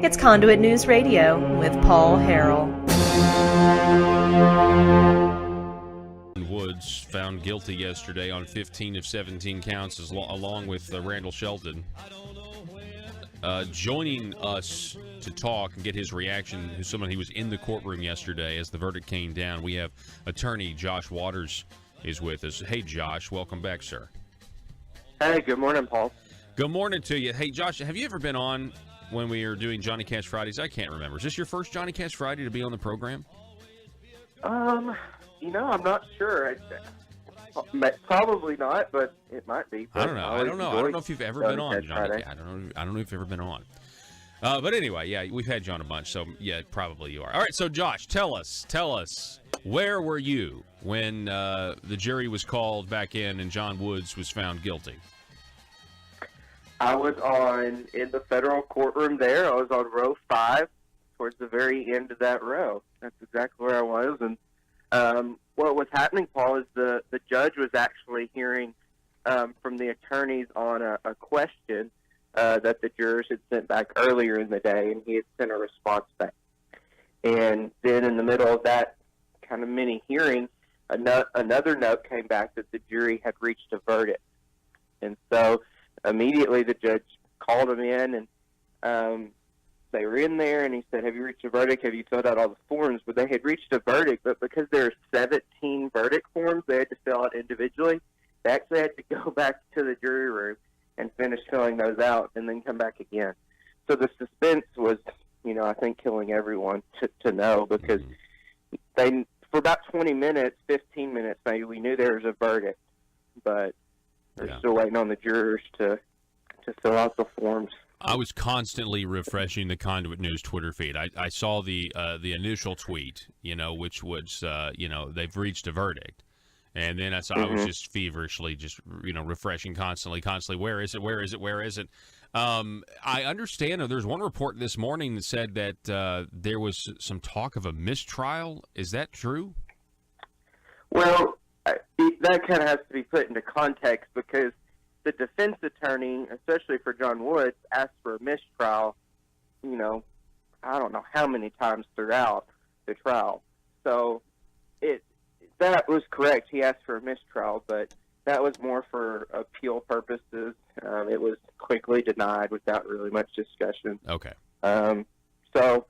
It's Conduit News Radio with Paul Harrell. Jon Woods found guilty yesterday on 15 of 17 counts along with Randall Shelton. Joining us to talk and get his reaction is someone who was in the courtroom yesterday as the verdict came down. We have attorney Josh Waters is with us. Hey, Josh, welcome back, sir. Hey, good morning, Paul. Good morning to you. Hey, Josh, have you ever been on when we were doing Johnny Cash Fridays? I can't remember. Is this your first Johnny Cash Friday to be on the program? I'm not sure. Probably not, but it might be. I don't know. I don't know if you've ever been on Johnny. I don't know if you've ever been on. But anyway, yeah, we've had John a bunch, so yeah, probably you are. All right, so Josh, tell us, where were you when the jury was called back in and Jon Woods was found guilty? I was in the federal courtroom there. I was on row 5, towards the very end of that row. That's exactly where I was. And what was happening, Paul, is the judge was actually hearing from the attorneys on a question that the jurors had sent back earlier in the day, and he had sent a response back. And then in the middle of that kind of mini hearing, another note came back that the jury had reached a verdict. And so immediately the judge called them in, and they were in there, and he said, "Have you reached a verdict? Have you filled out all the forms?" But they had reached a verdict, but because there are 17 verdict forms they had to fill out individually, they actually had to go back to the jury room and finish filling those out and then come back again. So the suspense was, I think killing everyone to know, because for about 20 minutes, 15 minutes maybe, we knew there was a verdict, but they're still waiting on the jurors to fill out the forms. I was constantly refreshing the Conduit News Twitter feed. I saw the initial tweet, which was, they've reached a verdict. And then I was just feverishly refreshing constantly. Where is it? I understand there's one report this morning that said that there was some talk of a mistrial. Is that true? Well, that kind of has to be put into context, because the defense attorney, especially for Jon Woods, asked for a mistrial, I don't know how many times throughout the trial. So that was correct. He asked for a mistrial, but that was more for appeal purposes. It was quickly denied without really much discussion. Okay. So,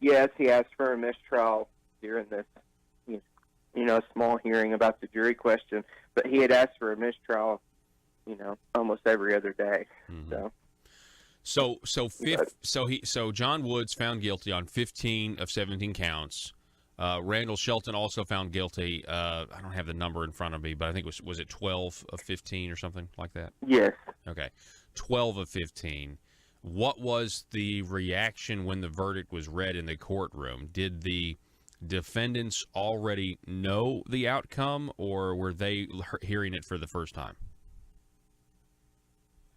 yes, he asked for a mistrial during this, small hearing about the jury question, but he had asked for a mistrial, almost every other day. Mm-hmm. So Jon Woods found guilty on 15 of 17 counts. Randall Shelton also found guilty. I don't have the number in front of me, but I think was it 12 of 15 or something like that? Yes. Okay, 12 of 15. What was the reaction when the verdict was read in the courtroom? Did the defendants already know the outcome, or were they hearing it for the first time?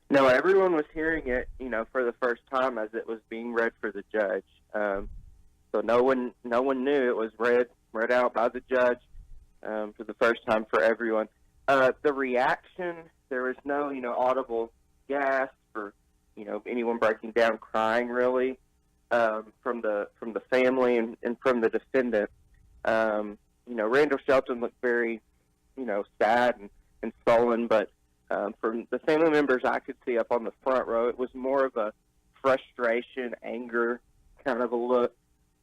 No, everyone was hearing it, for the first time as it was being read for the judge. So no one knew it was read out by the judge for the first time for everyone. The reaction, there was no audible gasp or anyone breaking down crying really from the family and from the defendant. Randall Shelton looked very sad and sullen, but from the family members I could see up on the front row, it was more of a frustration, anger kind of a look.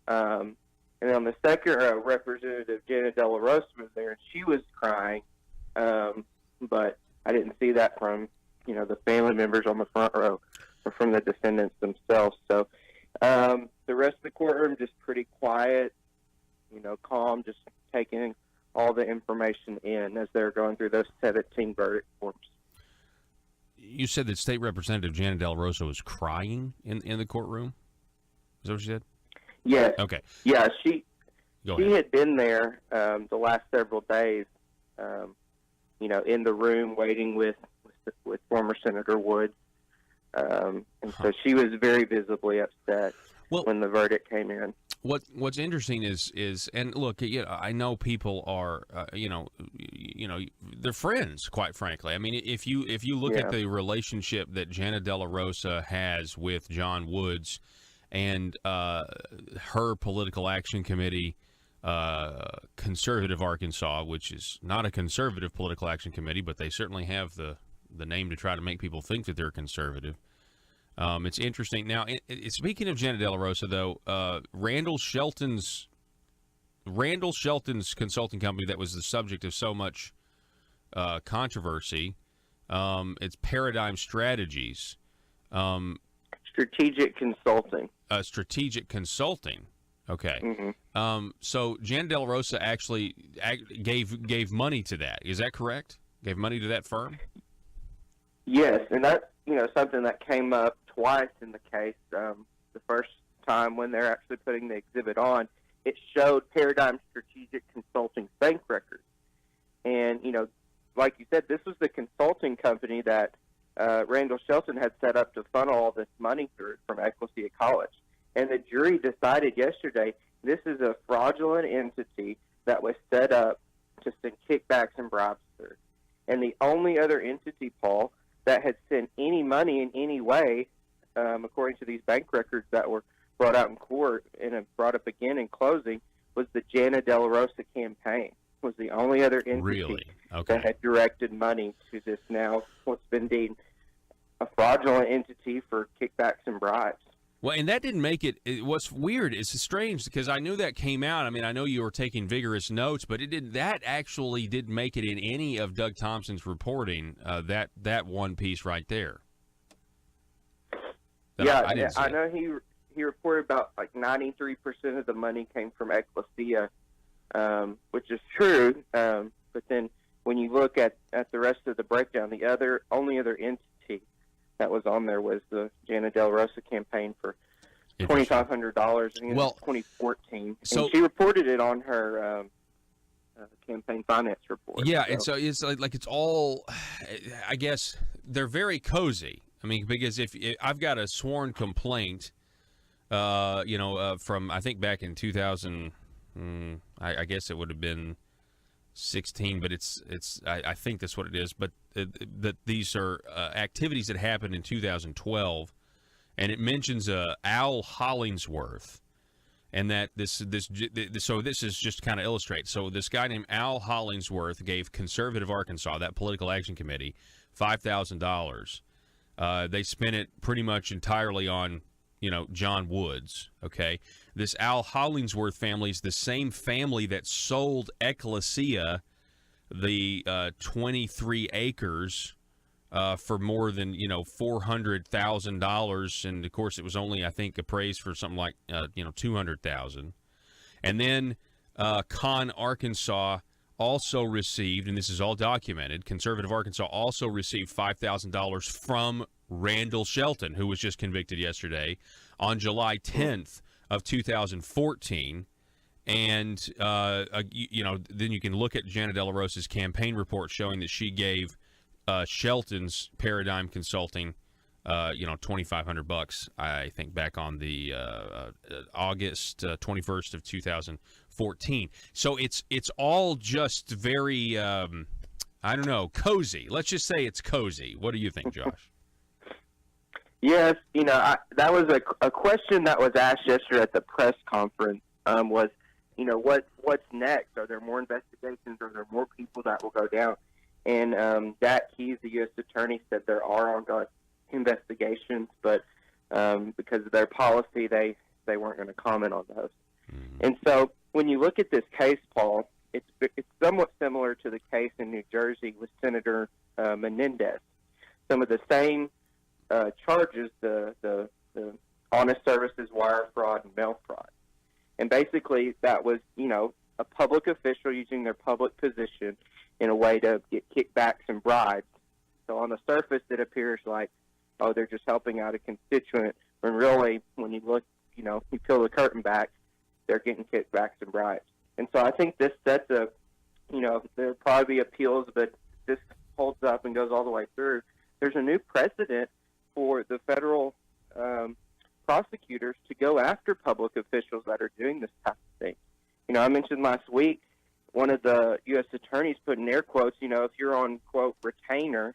And on the second row, Representative Janet De La Rosa was there, and she was crying, but I didn't see that from, the family members on the front row or from the defendants themselves. So the rest of the courtroom just pretty quiet, calm, just taking all the information in as they're going through those 17 verdict forms. You said that State Representative Janet De La Rosa was crying in the courtroom? Is that what you said? Yes. Okay. Yeah, she Go ahead. had been there the last several days, in the room waiting with former Senator Woods, and so she was very visibly upset when the verdict came in. What's interesting is and look, I know people are they're friends, quite frankly. I mean, if you look at the relationship that Janet De La Rosa has with Jon Woods, and her political action committee, Conservative Arkansas, which is not a conservative political action committee, but they certainly have the name to try to make people think that they're conservative. It's interesting. Now, speaking of Janet De La Rosa, though, Randall Shelton's consulting company that was the subject of so much controversy, it's Paradigm Strategies. Strategic consulting. Strategic consulting. Okay. Mm-hmm. So Janet De La Rosa actually gave money to that. Is that correct? Gave money to that firm? Yes, and that's something that came up twice in the case. The first time when they're actually putting the exhibit on, it showed Paradigm Strategic Consulting bank records. And, like you said, this was the consulting company that Randall Shelton had set up to funnel all this money through from Ecclesia College. And the jury decided yesterday this is a fraudulent entity that was set up to send kickbacks and bribes through. And the only other entity, Paul, that had sent any money in any way, according to these bank records that were brought out in court and brought up again in closing, was the Janet De La Rosa campaign. Was the only other entity that had directed money to this now what's been deemed a fraudulent entity for kickbacks and bribes. Well, and that didn't make it. What's weird, it's strange because I knew that came out. I mean, I know you were taking vigorous notes, but it didn't. That actually didn't make it in any of Doug Thompson's reporting. That one piece right there. I know he reported about like 93% of the money came from Ecclesia, which is true. But then when you look at the rest of the breakdown, the only other entity that was on there was the Janet De La Rosa campaign for $2,500 in 2014. So and she reported it on her campaign finance report. Yeah, and so it's like it's all, I guess, they're very cozy. I mean, because if I've got a sworn complaint, from I think back in 2000, I guess it would have been 16, but I think that's what it is. But that these are activities that happened in 2012, and it mentions Al Hollingsworth, and that so this is just kind of illustrate. So this guy named Al Hollingsworth gave Conservative Arkansas, that political action committee, $5,000. They spent it pretty much entirely on Jon Woods. Okay, this Al Hollingsworth family is the same family that sold Ecclesia the 23 acres for more than $400,000, and of course it was only, I think, appraised for something like $200,000. And then Con Arkansas also received, and this is all documented, Conservative Arkansas also received $5,000 from Randall Shelton, who was just convicted yesterday, on July 10th of 2014. And, then you can look at Janet De La Rosa's campaign report showing that she gave Shelton's Paradigm Consulting, $2,500, I think, back on the August 21st of 2014. So it's all just very, cozy. Let's just say it's cozy. What do you think, Josh? Yes, that was a question that was asked yesterday at the press conference. Was what's next? Are there more investigations? Are there more people that will go down? And Dak Keys, the U.S. Attorney, said there are ongoing investigations, but because of their policy, they weren't going to comment on those. Mm-hmm. And so when you look at this case, Paul, it's somewhat similar to the case in New Jersey with Senator Menendez. Some of the same charges, the honest services, wire fraud, and mail fraud. And basically that was, a public official using their public position in a way to get kickbacks and bribes. So on the surface, it appears like, oh, they're just helping out a constituent, when really, when you look, you peel the curtain back, they're getting kickbacks and bribes. And so I think this sets a, there'll probably be appeals, but this holds up and goes all the way through. There's a new precedent for the federal prosecutors to go after public officials that are doing this type of thing. I mentioned last week, one of the U.S. attorneys put in air quotes, if you're on, quote, retainer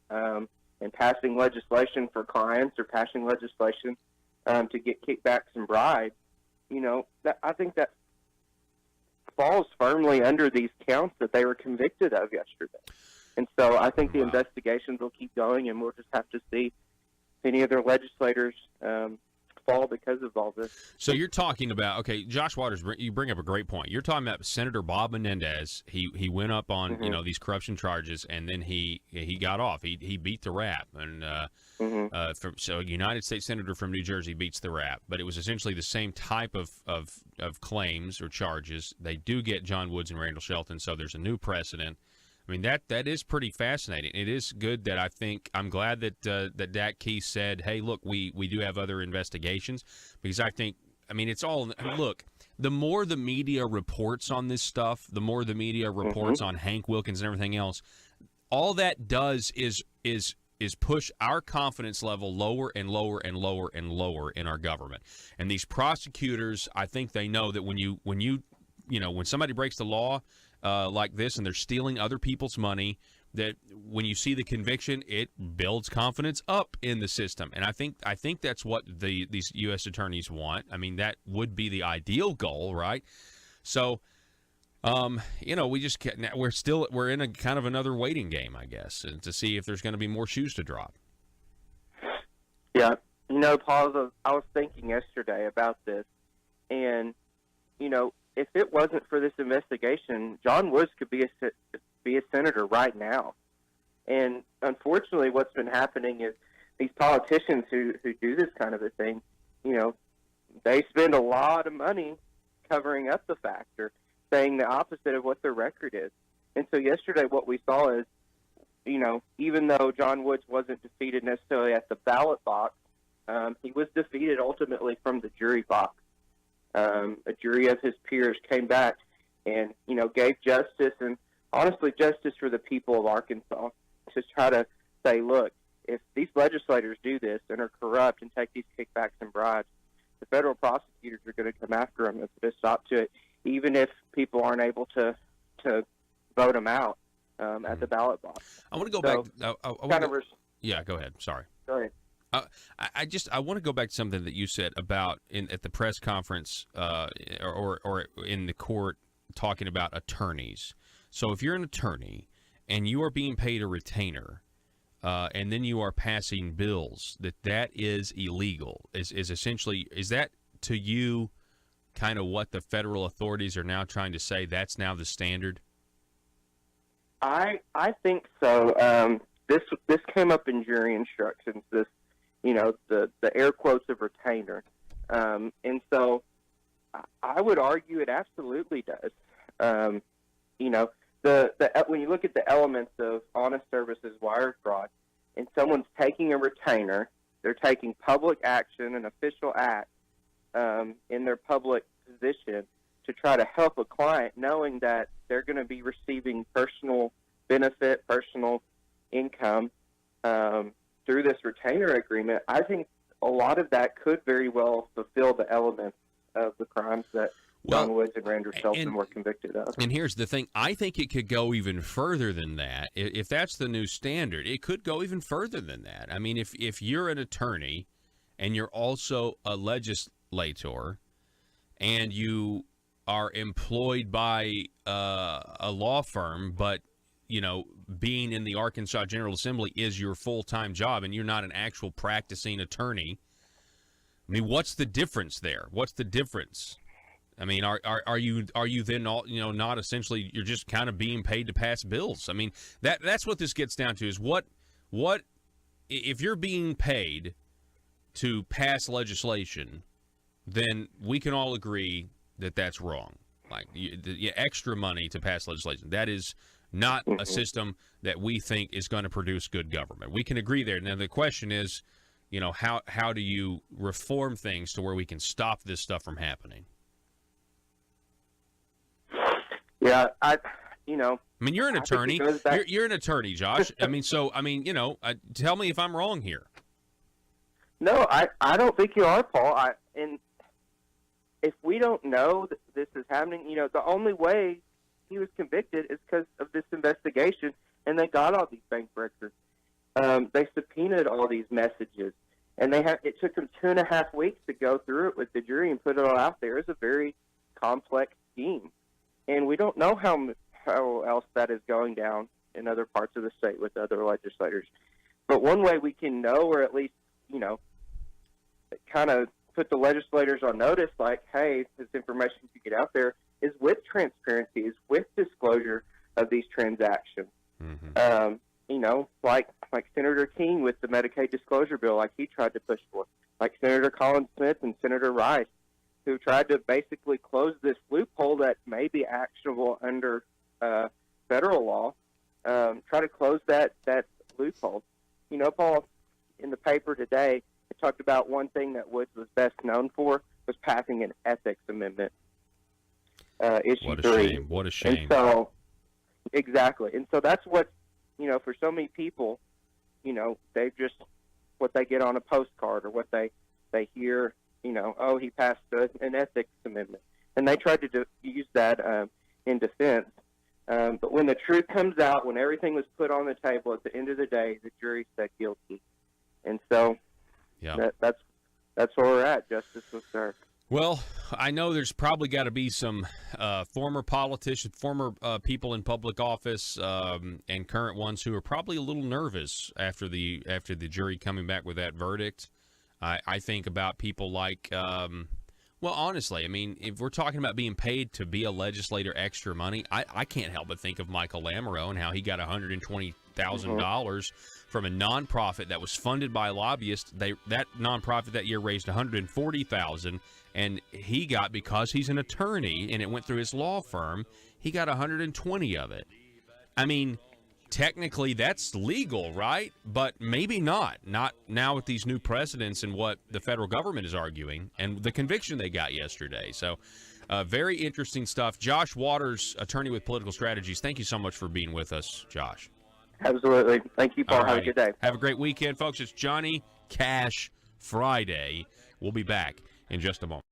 and passing legislation for clients or passing legislation to get kickbacks and bribes, I think that falls firmly under these counts that they were convicted of yesterday. And so I think the investigations will keep going, and we'll just have to see if any other legislators fall because of all this. So you're talking about, okay, Josh Waters, you bring up a great point. You're talking about Senator Bob Menendez. He went up on these corruption charges, and then he got off. He beat the rap, and so a United States Senator from New Jersey beats the rap. But it was essentially the same type of claims or charges. They do get Jon Woods and Randall Shelton, so there's a new precedent. I mean, that is pretty fascinating. It is good that I'm glad that Dak Keith said, hey, look, we do have other investigations, because it's all, look, the more the media reports on this stuff, the more the media reports on Hank Wilkins and everything else, all that does is push our confidence level lower and lower and lower and lower in our government. And these prosecutors, I think they know that when somebody breaks the law, like this, and they're stealing other people's money, that when you see the conviction, it builds confidence up in the system. And I think that's what these U.S. attorneys want. I mean, that would be the ideal goal, right? So, we just can't, we're in a kind of another waiting game, I guess, and to see if there's going to be more shoes to drop. Yeah, Paul, I was thinking yesterday about this, and if it wasn't for this investigation, Jon Woods could be a senator right now. And unfortunately, what's been happening is these politicians who do this kind of a thing, they spend a lot of money covering up the fact or saying the opposite of what their record is. And so yesterday what we saw is, even though Jon Woods wasn't defeated necessarily at the ballot box, he was defeated ultimately from the jury box. A jury of his peers came back and, gave justice, and honestly justice for the people of Arkansas, to try to say, look, if these legislators do this and are corrupt and take these kickbacks and bribes, the federal prosecutors are going to come after them and put a stop to it, even if people aren't able to vote them out at the ballot box. I want to go back. Yeah, go ahead. Sorry. Go ahead. I want to go back to something that you said about at the press conference or in the court, talking about attorneys. So if you're an attorney and you are being paid a retainer, and then you are passing bills, that is illegal. Is essentially, is that to you kind of what the federal authorities are now trying to say? That's now the standard? I think so. This came up in jury instructions. This. The air quotes of retainer. And so I would argue it absolutely does. When you look at the elements of honest services wire fraud, and someone's taking a retainer, they're taking public action, an official act in their public position to try to help a client, knowing that they're going to be receiving personal benefit, personal income, through this retainer agreement. I think a lot of that could very well fulfill the elements of the crimes that Jon Woods and Randall Shelton were convicted of. And here's the thing. I think it could go even further than that. If that's the new standard, it could go even further than that. I mean, if you're an attorney and you're also a legislator and you are employed by a law firm, but being in the Arkansas General Assembly is your full-time job, and you're not an actual practicing attorney. I mean, what's the difference there? What's the difference? I mean, are you then all, not essentially, you're just kind of being paid to pass bills? I mean, that's what this gets down to, is what if you're being paid to pass legislation, then we can all agree that that's wrong. Like the extra money to pass legislation, that is not a system that we think is going to produce good government. We can agree there. Now, the question is, how do you reform things to where we can stop this stuff from happening? Yeah, I mean, you're an attorney. You're an attorney, Josh. I mean, tell me if I'm wrong here. No, I don't think you are, Paul. And if we don't know that this is happening, the only way he was convicted is because of this investigation, and they got all these bank records. They subpoenaed all these messages, and it took them 2.5 weeks to go through it with the jury and put it all out there is a very complex scheme. And we don't know how else that is going down in other parts of the state with other legislators. But one way we can know, or at least, kind of put the legislators on notice, like, hey, this information could get out there, is with transparency, is with disclosure of these transactions. Mm-hmm. Like Senator King with the Medicaid disclosure bill, like he tried to push for, like Senator Colin Smith and Senator Rice, who tried to basically close this loophole that may be actionable under federal law, try to close that loophole. Paul, in the paper today, it talked about one thing that Woods was best known for was passing an ethics amendment, issue 3. What a shame. And so, exactly. And so that's what, for so many people, they just, what they get on a postcard or what they hear, oh, he passed an ethics amendment. And they tried to use that in defense. But when the truth comes out, when everything was put on the table, at the end of the day, the jury said guilty. And so that's where we're at. Justice was served. Well, I know there's probably got to be some former politicians, former people in public office, and current ones who are probably a little nervous after the jury coming back with that verdict. I think about people like, well, honestly, I mean, if we're talking about being paid to be a legislator extra money, I can't help but think of Michael Lamoureux and how he got $120,000 from a nonprofit that was funded by lobbyists. That nonprofit that year raised $140,000, and he got, because he's an attorney and it went through his law firm, he got $120 of it. I mean, technically that's legal, right? But maybe not now with these new precedents and what the federal government is arguing and the conviction they got yesterday. So very interesting stuff. Josh Waters, attorney with Political Strategies, thank you so much for being with us, Josh. Absolutely. Thank you, Paul. Have a good day. Have a great weekend, folks. It's Johnny Cash Friday. We'll be back in just a moment.